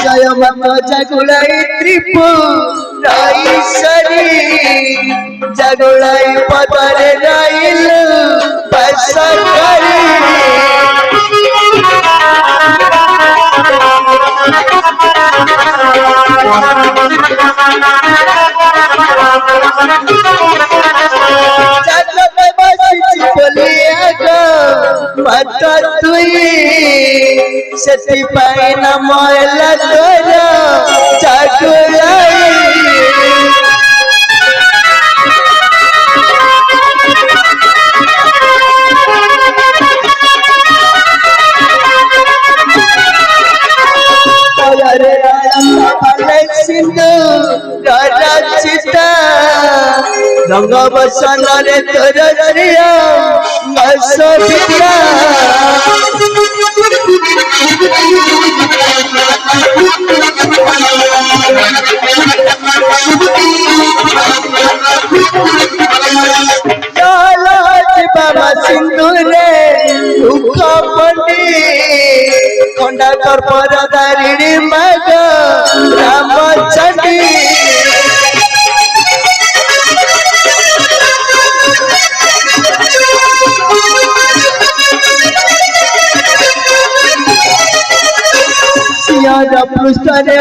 जय मत जगुलाई त्रिपुराईश्वरी जगुलाई पदरे राइल बसकरी मत तुई से न मोल तोर जगुलाई सिंधु रचिता रंग बसन रे तोर श्रिया सविता बाबा सिंधु रे दुख पंडी खंडा कर परदारी मग राम चंडी सिया पृष्ठ रे